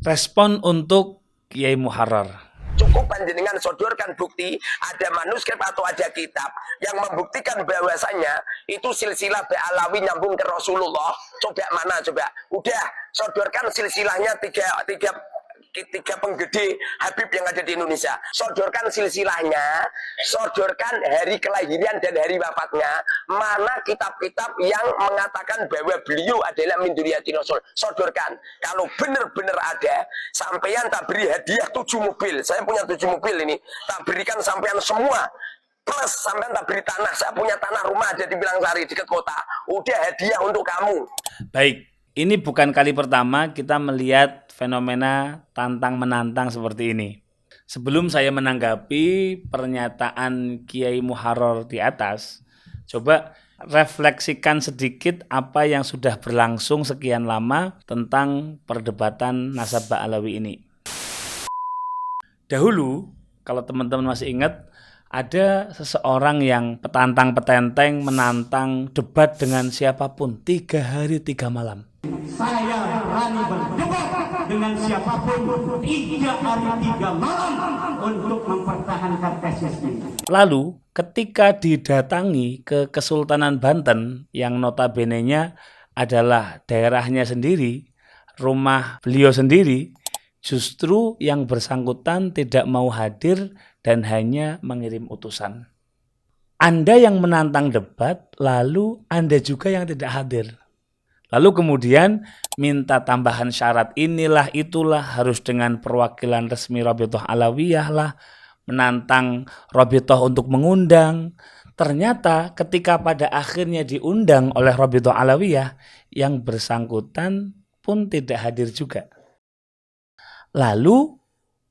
Respon untuk Kiai Muharrar. Cukup panjenengan sodorkan bukti ada manuskrip atau ada kitab yang membuktikan bahwasanya itu silsilah Ba'alawi nyambung ke Rasulullah. Coba mana coba? Udah sodorkan silsilahnya tiga penggede Habib yang ada di Indonesia. Sodorkan silsilahnya, sodorkan hari kelahiran dan hari wafatnya. Mana kitab-kitab yang mengatakan bahwa beliau adalah min dzurriyyatir Rasul. Sodorkan. Kalau benar-benar ada, sampean tak beri hadiah 7 mobil. Saya punya 7 mobil ini. Tak berikan sampean semua. Plus sampean tak beri tanah. Saya punya tanah rumah ada di Bilangsari dekat kota. Udah hadiah untuk kamu. Baik. Ini bukan kali pertama kita melihat fenomena tantang-menantang seperti ini. Sebelum saya menanggapi pernyataan Kiai Muharrar di atas, coba refleksikan sedikit apa yang sudah berlangsung sekian lama tentang perdebatan nasab Ba'alawi ini. Dahulu, kalau teman-teman masih ingat, ada seseorang yang petantang-petenteng menantang debat dengan siapapun 3 hari 3 malam. Saya berani berdebat dengan siapapun 3 hari 3 malam untuk mempertahankan tesis ini. Lalu ketika didatangi ke Kesultanan Banten yang notabene-nya adalah daerahnya sendiri, rumah beliau sendiri, justru yang bersangkutan tidak mau hadir dan hanya mengirim utusan. Anda yang menantang debat, lalu Anda juga yang tidak hadir. Lalu kemudian minta tambahan syarat inilah itulah, harus dengan perwakilan resmi Rabithah Alawiyah lah, menantang Rabithah untuk mengundang. Ternyata ketika pada akhirnya diundang oleh Rabithah Alawiyah, yang bersangkutan pun tidak hadir juga. Lalu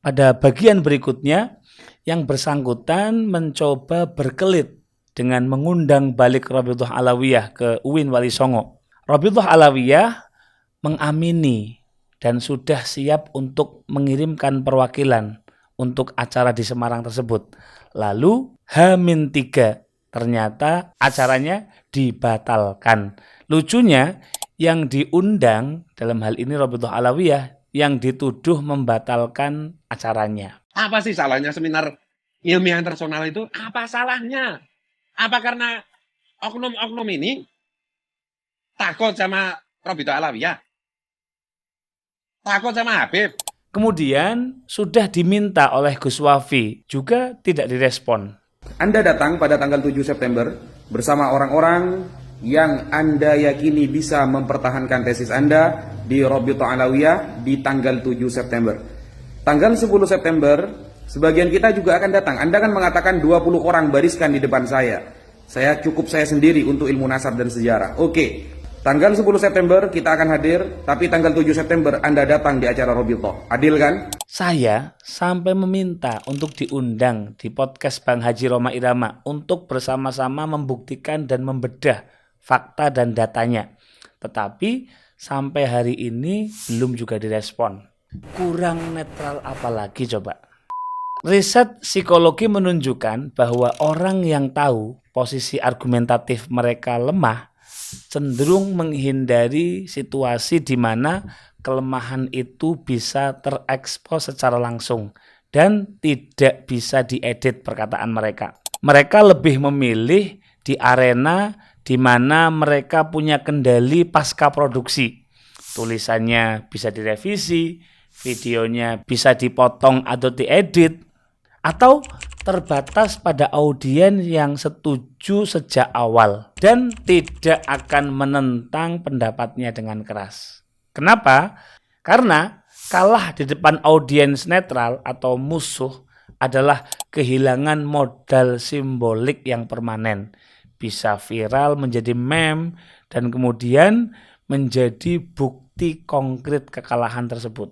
pada bagian berikutnya yang bersangkutan mencoba berkelit dengan mengundang balik Rabithah Alawiyah ke UIN Wali Songo. Rabithah Alawiyah mengamini dan sudah siap untuk mengirimkan perwakilan untuk acara di Semarang tersebut. Lalu H-3 ternyata acaranya dibatalkan. Lucunya yang diundang dalam hal ini Rabithah Alawiyah yang dituduh membatalkan acaranya. Apa sih salahnya seminar ilmiah internasional itu? Apa salahnya? Apa karena oknum-oknum ini takut sama Rabithah Alawiyah? Takut sama Habib? Kemudian sudah diminta oleh Gus Wafi, juga tidak direspon. Anda datang pada tanggal 7 September bersama orang-orang yang Anda yakini bisa mempertahankan tesis Anda di Rabithah Alawiyah di tanggal 7 September. Tanggal 10 September, sebagian kita juga akan datang. Anda kan mengatakan 20 orang bariskan di depan saya. Saya sendiri untuk ilmu nasab dan sejarah. Oke. Tanggal 10 September kita akan hadir, tapi tanggal 7 September Anda datang di acara Rabithah. Adil kan? Saya sampai meminta untuk diundang di podcast Bang Haji Roma Irama untuk bersama-sama membuktikan dan membedah fakta dan datanya. Tetapi sampai hari ini belum juga direspon. Kurang netral apalagi coba. Riset psikologi menunjukkan bahwa orang yang tahu posisi argumentatif mereka lemah cenderung menghindari situasi di mana kelemahan itu bisa terekspos secara langsung dan tidak bisa diedit perkataan mereka. Mereka lebih memilih di arena di mana mereka punya kendali pasca produksi. Tulisannya bisa direvisi, videonya bisa dipotong atau diedit, atau terbatas pada audiens yang setuju sejak awal dan tidak akan menentang pendapatnya dengan keras. Kenapa? Karena kalah di depan audiens netral atau musuh adalah kehilangan modal simbolik yang permanen. Bisa viral menjadi meme dan kemudian menjadi bukti konkret kekalahan tersebut.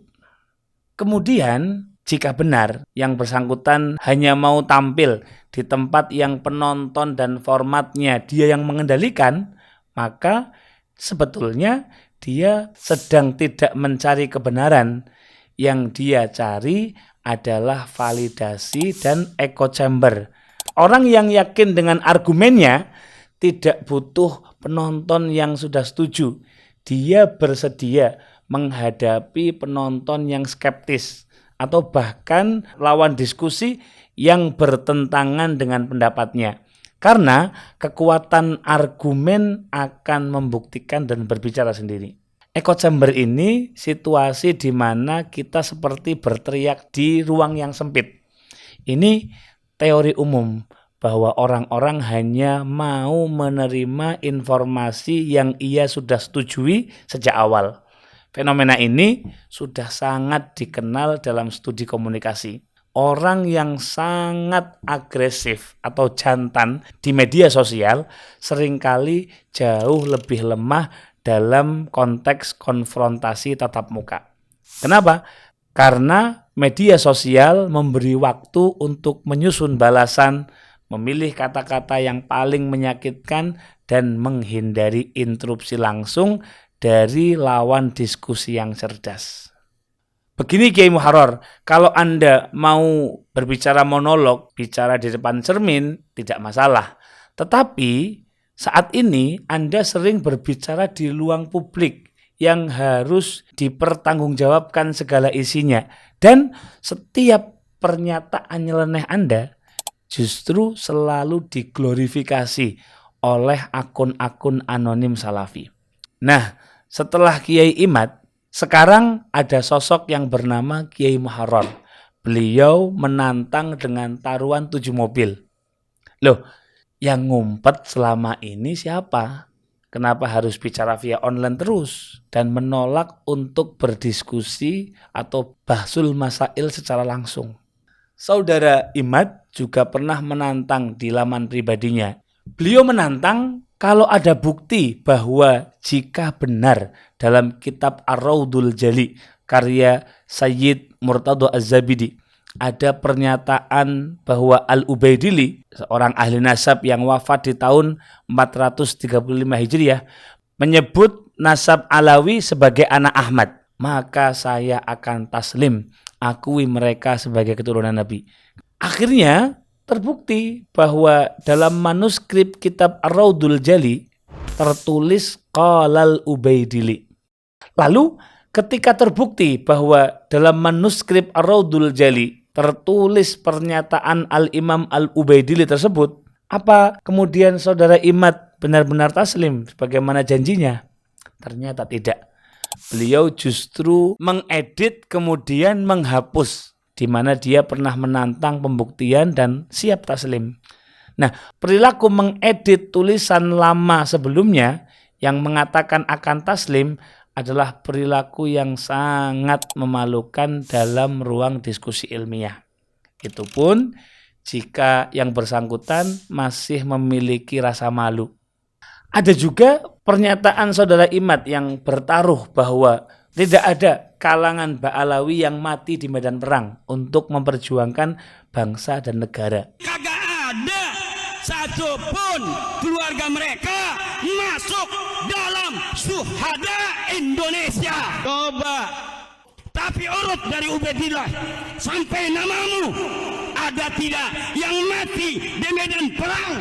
Kemudian jika benar yang bersangkutan hanya mau tampil di tempat yang penonton dan formatnya dia yang mengendalikan, maka sebetulnya dia sedang tidak mencari kebenaran. Yang dia cari adalah validasi dan echo chamber. Orang yang yakin dengan argumennya tidak butuh penonton yang sudah setuju. Dia bersedia menghadapi penonton yang skeptis atau bahkan lawan diskusi yang bertentangan dengan pendapatnya. Karena kekuatan argumen akan membuktikan dan berbicara sendiri. Echo chamber ini situasi di mana kita seperti berteriak di ruang yang sempit. Ini teori umum bahwa orang-orang hanya mau menerima informasi yang ia sudah setujui sejak awal. Fenomena ini sudah sangat dikenal dalam studi komunikasi. Orang yang sangat agresif atau jantan di media sosial seringkali jauh lebih lemah dalam konteks konfrontasi tatap muka. Kenapa? Karena media sosial memberi waktu untuk menyusun balasan, memilih kata-kata yang paling menyakitkan, dan menghindari interupsi langsung dari lawan diskusi yang cerdas. Begini Kiai Muharrar, kalau Anda mau berbicara monolog, bicara di depan cermin, tidak masalah. Tetapi saat ini Anda sering berbicara di ruang publik yang harus dipertanggungjawabkan segala isinya. Dan setiap pernyataan nyeleneh Anda justru selalu diglorifikasi oleh akun-akun anonim salafi. Nah, setelah Kiai Imad, sekarang ada sosok yang bernama Kiai Muharrar. Beliau menantang dengan taruhan 7 mobil. Loh, yang ngumpet selama ini siapa? Kenapa harus bicara via online terus? Dan menolak untuk berdiskusi atau bahsul masail secara langsung. Saudara Imad juga pernah menantang di laman pribadinya. Beliau menantang kalau ada bukti bahwa jika benar dalam kitab Ar-Raudul Jali karya Sayyid Murtadha Az-Zabidi ada pernyataan bahwa Al-Ubaidili, seorang ahli nasab yang wafat di tahun 435 Hijriah, menyebut nasab Alawi sebagai anak Ahmad, maka saya akan taslim, akui mereka sebagai keturunan Nabi. Akhirnya terbukti bahwa dalam manuskrip kitab Ar-Raudul Jali tertulis Qalal Ubaidili. Lalu ketika terbukti bahwa dalam manuskrip Ar-Raudul Jali tertulis pernyataan Al-Imam Al-Ubaidili tersebut, apa kemudian saudara Imad benar-benar taslim sebagaimana janjinya? Ternyata tidak. Beliau justru mengedit kemudian menghapus di mana dia pernah menantang pembuktian dan siap taslim. Nah, perilaku mengedit tulisan lama sebelumnya yang mengatakan akan taslim adalah perilaku yang sangat memalukan dalam ruang diskusi ilmiah. Itu pun jika yang bersangkutan masih memiliki rasa malu. Ada juga pernyataan saudara Imad yang bertaruh bahwa tidak ada kalangan Ba'alawi yang mati di medan perang untuk memperjuangkan bangsa dan negara. Kagak ada satupun keluarga mereka masuk dalam syuhada Indonesia. Coba. Tapi urut dari Ubaidillah sampai namamu, ada tidak yang mati di medan perang?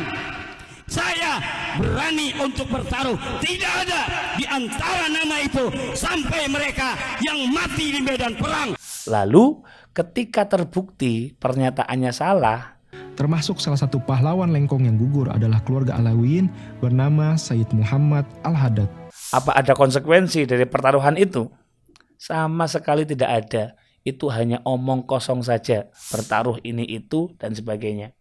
Saya berani untuk bertaruh, tidak ada di antara nama itu sampai mereka yang mati di medan perang. Lalu ketika terbukti pernyataannya salah, termasuk salah satu pahlawan lengkong yang gugur adalah keluarga Alawiyin bernama Sayyid Muhammad Al-Haddad. apa ada konsekuensi dari pertaruhan itu? Sama sekali tidak ada. Itu hanya omong kosong saja, bertaruh ini itu dan sebagainya.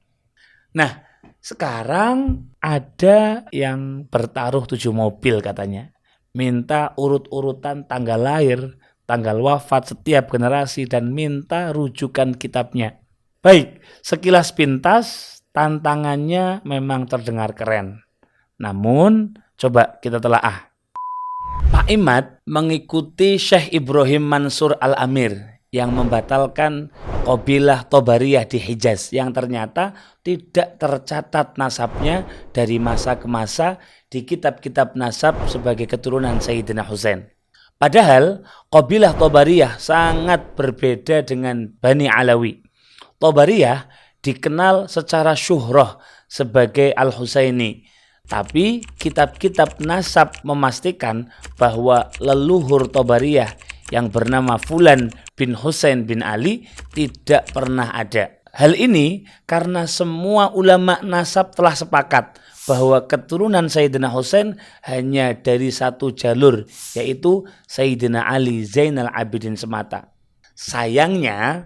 Nah, sekarang ada yang bertaruh 7 mobil katanya. Minta urut-urutan tanggal lahir, tanggal wafat setiap generasi dan minta rujukan kitabnya. Baik, sekilas pintas tantangannya memang terdengar keren. Namun, coba kita telaah. Pak Imad mengikuti Syekh Ibrahim Mansur Al-Amir yang membatalkan Qabilah Tobariyah di Hijaz yang ternyata tidak tercatat nasabnya dari masa ke masa di kitab-kitab nasab sebagai keturunan Sayyidina Husain. Padahal Qabilah Tobariyah sangat berbeda dengan Bani Alawi. Tobariyah dikenal secara syuhrah sebagai Al-Husaini. Tapi kitab-kitab nasab memastikan bahwa leluhur Tobariyah yang bernama Fulan bin Husain bin Ali tidak pernah ada. Hal ini karena semua ulama nasab telah sepakat bahwa keturunan Sayyidina Husain hanya dari satu jalur, yaitu Sayyidina Ali Zainal Abidin semata. Sayangnya,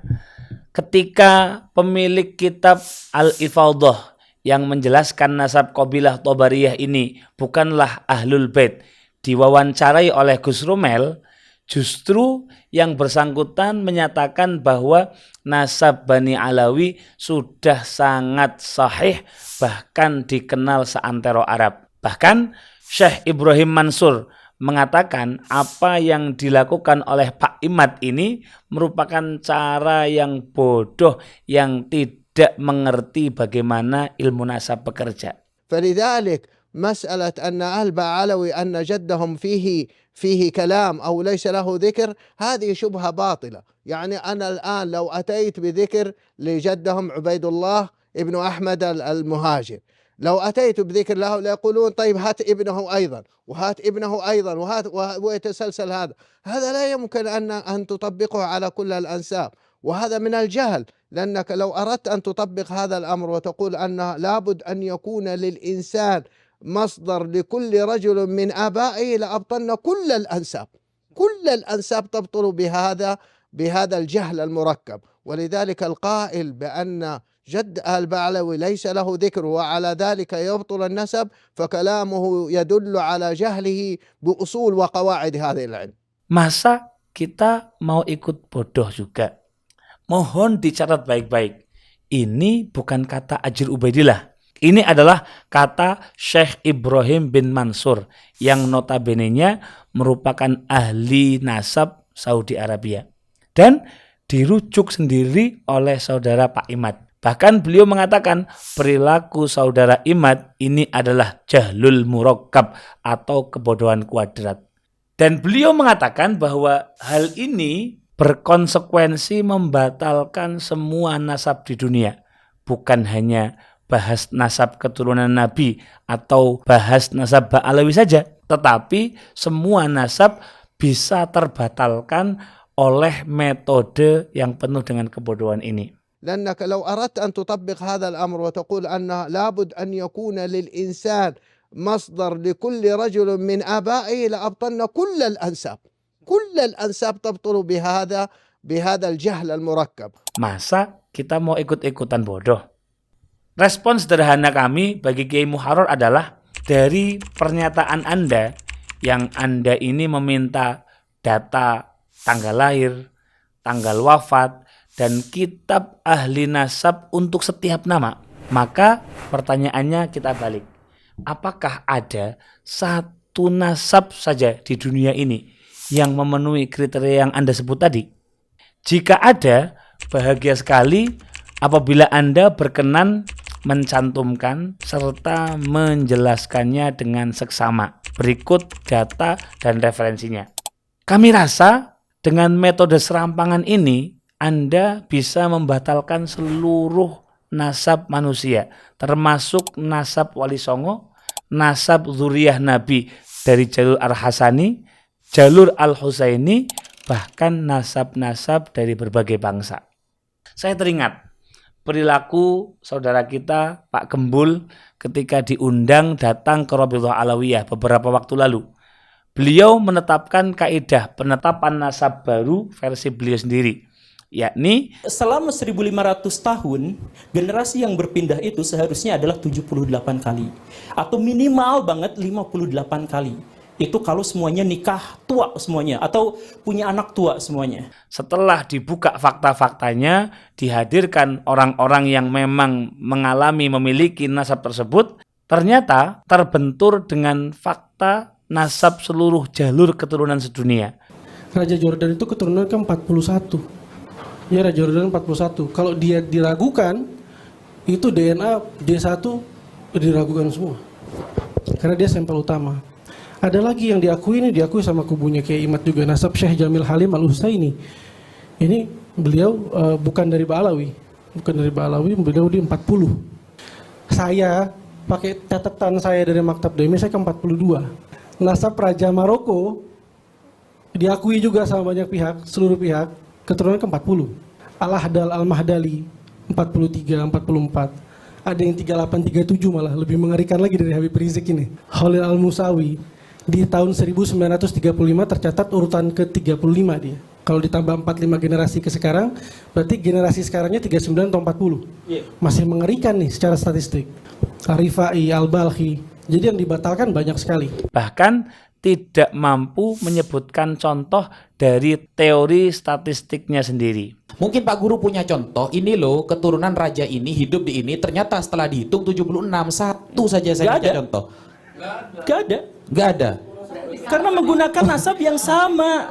ketika pemilik kitab Al-Ifadhah yang menjelaskan nasab kabilah Tobariyah ini bukanlah Ahlul Bait, diwawancarai oleh Gus Rumel, justru yang bersangkutan menyatakan bahwa nasab Bani Alawi sudah sangat sahih, bahkan dikenal seantero Arab. Bahkan Syekh Ibrahim Mansur mengatakan apa yang dilakukan oleh Pak Imad ini merupakan cara yang bodoh, yang tidak mengerti bagaimana ilmu nasab bekerja. فلذلك مسألة أن أهل بعلوي أن جدهم فيه كلام أو ليس له ذكر، هذه شبهة باطلة. يعني أنا الآن لو أتيت بذكر لجدهم عبيد الله ابن أحمد المهاجر، لو أتيت بذكر له ليقولون طيب هات ابنه أيضا وهات ابنه أيضا ويتسلسل هذا لا يمكن أن تطبقه على كل الأنساب، وهذا من الجهل. لأنك لو أردت أن تطبق هذا الأمر وتقول أن لابد أن يكون للإنسان مصدر لكل رجل من آبائه لأبطلنا كل الأنساب. كل الأنساب تبطل بهذا الجهل المركب. ولذلك القائل بأن جد البعلوي ليس له ذكر وعلى ذلك يبطل النسب فكلامه يدل على جهله بأصول وقواعد هذه العلم. Masa kita mau ikut bodoh juga? Mohon dicatat baik-baik. Ini bukan kata Ajir Ubaidillah. Ini adalah kata Syekh Ibrahim bin Mansur yang notabene-nya merupakan ahli nasab Saudi Arabia. Dan dirujuk sendiri oleh saudara Pak Imad. Bahkan beliau mengatakan perilaku saudara Imad ini adalah jahlul murakkab atau kebodohan kuadrat. Dan beliau mengatakan bahwa hal ini berkonsekuensi membatalkan semua nasab di dunia. Bukan hanya bahas nasab keturunan Nabi atau bahas nasab Ba'alawi saja. Tetapi semua nasab bisa terbatalkan oleh metode yang penuh dengan kebodohan ini. لأنك لو أردت أن تطبق هذا الأمر وتقول أن لابد أن يكون للإنسان مصدر لكل رجل من آبائه لأبطلنا كل الأنساب. كل الأنساب تبطل بهذا الجهل المركب. Masa kita mau ikut-ikutan bodoh? Respon sederhana kami bagi Kiai Muharrar adalah dari pernyataan Anda yang Anda ini meminta data tanggal lahir, tanggal wafat, dan kitab ahli nasab untuk setiap nama. Maka pertanyaannya kita balik. Apakah ada satu nasab saja di dunia ini yang memenuhi kriteria yang Anda sebut tadi? Jika ada, bahagia sekali apabila Anda berkenan mencantumkan serta menjelaskannya dengan seksama. Berikut data dan referensinya. Kami rasa dengan metode serampangan ini Anda bisa membatalkan seluruh nasab manusia, termasuk nasab Wali Songo, nasab Zuriyah Nabi dari jalur Al-Hasani, jalur Al-Husaini, bahkan nasab-nasab dari berbagai bangsa. Saya teringat perilaku saudara kita Pak Gembul ketika diundang datang ke Rabithah Alawiyah beberapa waktu lalu. Beliau menetapkan kaidah penetapan nasab baru versi beliau sendiri, yakni selama 1500 tahun generasi yang berpindah itu seharusnya adalah 78 kali atau minimal banget 58 kali. Itu kalau semuanya nikah tua semuanya atau punya anak tua semuanya. Setelah dibuka fakta-faktanya, dihadirkan orang-orang yang memang memiliki nasab tersebut, ternyata terbentur dengan fakta nasab seluruh jalur keturunan sedunia. Raja Jordan itu keturunan ke 41. Ya, Raja Jordan 41. Kalau dia diragukan, itu DNA D1 diragukan semua. Karena dia sampel utama. Ada lagi yang diakui sama kubunya Kiai Imad juga, nasab Syekh Jamil Halim Al-Husaini. Ini beliau bukan dari Ba'alawi. Beliau di 40. Saya pakai catatan saya dari Maktab Demi, saya ke-42. Nasab Raja Maroko diakui juga sama banyak pihak, seluruh pihak, keturunan ke-40. Al-Ahdal Al-Mahdali 43, 44. Ada yang 38, 37 malah, lebih mengerikan lagi dari Habib Rizik ini. Khalil Al-Musawi di tahun 1935 tercatat urutan ke-35 dia. Kalau ditambah 45 generasi ke sekarang, berarti generasi sekarangnya 39 atau 40. Masih mengerikan nih secara statistik. Arifai, Al-Balkhi. Jadi yang dibatalkan banyak sekali. Bahkan tidak mampu menyebutkan contoh dari teori statistiknya sendiri. Mungkin Pak Guru punya contoh, ini loh keturunan raja ini hidup di ini, ternyata setelah dihitung 76, satu saja saya punya contoh. Gak ada. Karena menggunakan nasab yang sama.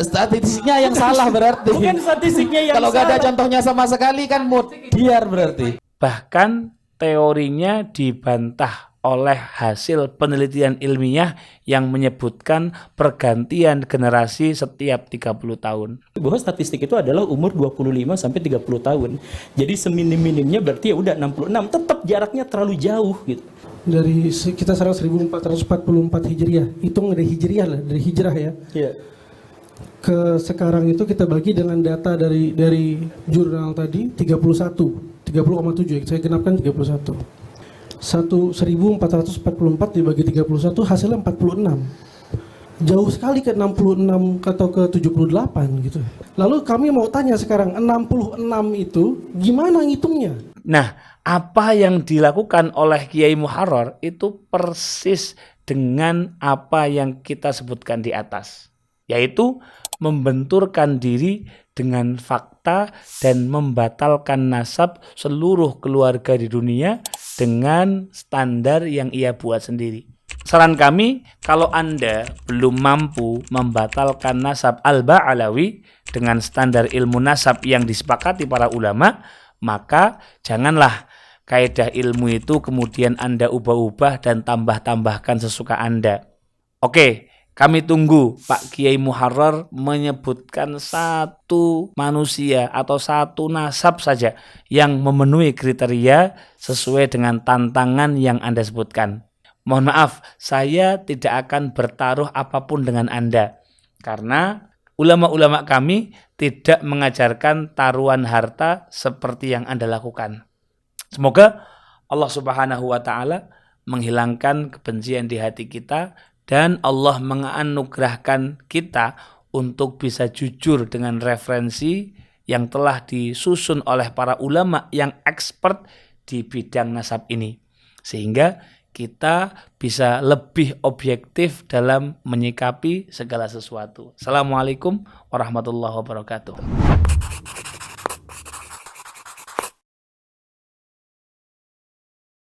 Statistiknya yang salah berarti. Bukan statistiknya yang Kalau gak ada salah. contohnya sama sekali kan mutiar berarti. Bahkan teorinya dibantah oleh hasil penelitian ilmiah yang menyebutkan pergantian generasi setiap 30 tahun. Bahwa statistik itu adalah umur 25 sampai 30 tahun. Jadi seminim-minimnya berarti ya udah 66, tetap jaraknya terlalu jauh gitu. Dari kita sekarang 1444 Hijriah, hitung dari Hijriah lah, dari hijrah ya. Iya. Ke sekarang itu kita bagi dengan data dari jurnal tadi 30,7 ya, saya genapkan 31. 1444 dibagi 31 hasilnya 46. Jauh sekali ke 66 atau ke 78 gitu. Lalu kami mau tanya sekarang, 66 itu gimana ngitungnya? Nah, apa yang dilakukan oleh Kiai Muharrar itu persis dengan apa yang kita sebutkan di atas, yaitu membenturkan diri dengan fakta dan membatalkan nasab seluruh keluarga di dunia dengan standar yang ia buat sendiri. Saran kami, kalau Anda belum mampu membatalkan nasab Al-Ba'alawi dengan standar ilmu nasab yang disepakati para ulama, maka janganlah kaidah ilmu itu kemudian Anda ubah-ubah dan tambah-tambahkan sesuka Anda. Oke, kami tunggu Pak Kiai Muharrar menyebutkan satu manusia atau satu nasab saja yang memenuhi kriteria sesuai dengan tantangan yang Anda sebutkan. Mohon maaf, saya tidak akan bertaruh apapun dengan Anda, karena ulama-ulama kami tidak mengajarkan taruhan harta seperti yang Anda lakukan. Semoga Allah Subhanahu wa Ta'ala menghilangkan kebencian di hati kita dan Allah menganugerahkan kita untuk bisa jujur dengan referensi yang telah disusun oleh para ulama yang expert di bidang nasab ini, sehingga kita bisa lebih objektif dalam menyikapi segala sesuatu. Assalamualaikum warahmatullahi wabarakatuh.